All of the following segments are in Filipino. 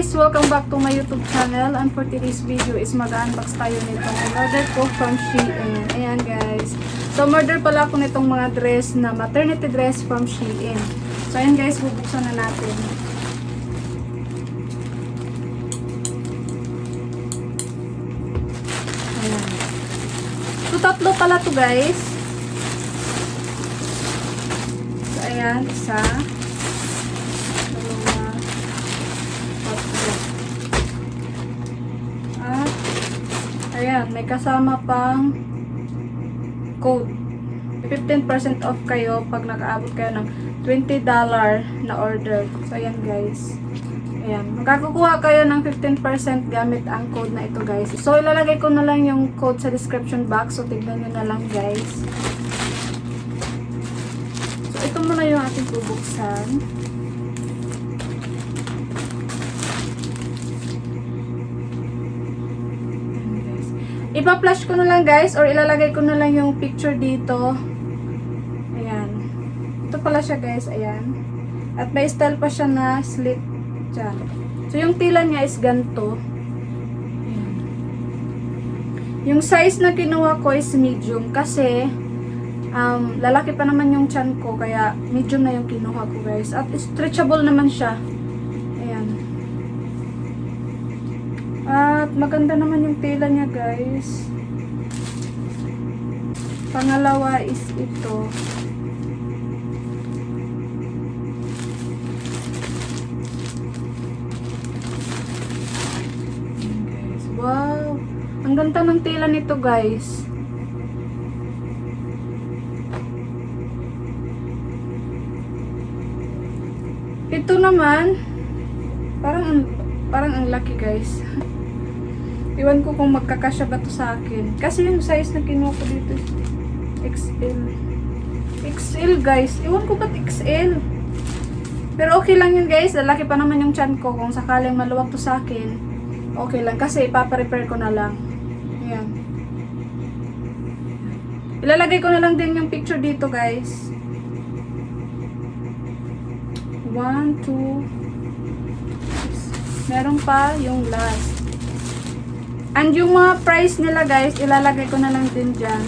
guys! Welcome back to my YouTube channel, and for today's video is mag-unbox tayo nitong in-order ko from Shein. Ayan guys. So order pala ako nitong mga dress na maternity dress from Shein. So ayan guys, bubuksan na natin. Ayan. So tatlo pala to guys. So ayan, isa. Ayan, may kasama pang code. 15% off kayo pag nag-aabot kayo ng $20 na order. So, ayan guys. Ayan. Magkakukuha kayo ng 15% gamit ang code na ito guys. So, ilalagay ko na lang yung code sa description box. So, tignan nyo na lang guys. So, ito muna yung ating bubuksan. Ipa-flash ko na lang guys, or ilalagay ko na lang yung picture dito. Ayan. Ito pala siya guys, ayan. At may style pa siya na slit dyan. So yung tila niya is ganito. Ayan. Yung size na kinuha ko is medium kasi lalaki pa naman yung chan ko, kaya medium na yung kinuha ko guys. At stretchable naman siya. At maganda naman yung tela niya guys. Pangalawa is ito. Guys, wow! Ang ganda ng tela nito guys. Ito naman parang ang laki guys. Iwan ko kung magkakasya ba to sa akin. Kasi yung size na kinuha ko dito XL. XL guys. Iwan ko ba't XL? Pero okay lang yun guys. Lalaki pa naman yung chan ko. Kung sakaling maluwag to sa akin, okay lang. Kasi ipapa-repair ko na lang. Ayan. Ilalagay ko na lang din yung picture dito guys. 1, 2. Meron pa yung last. And yung mga price nila guys, ilalagay ko na lang din dyan.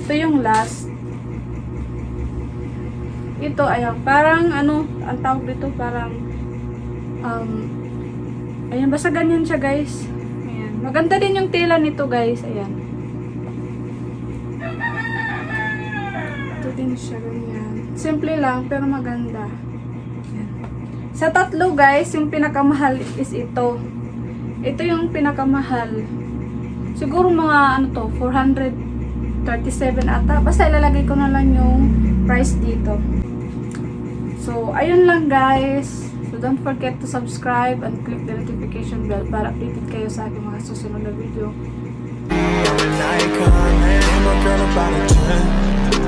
Ito yung last. Ito, ayan. Parang ano, ang tawag dito, parang ayan, basta ganyan siya guys. Ayan. Maganda din yung tela nito guys. Ayan. Ito din siya ganyan. Simple lang, pero maganda. Ayan. Sa tatlo guys, yung pinakamahal is ito. Ito yung pinakamahal. Siguro mga ano to, 437 ata. Basta ilalagay ko na lang yung price dito. So, ayun lang guys. So, don't forget to subscribe and click the notification bell para updated kayo sa aking mga susunod na video.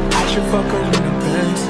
I should fuck her in the Benz.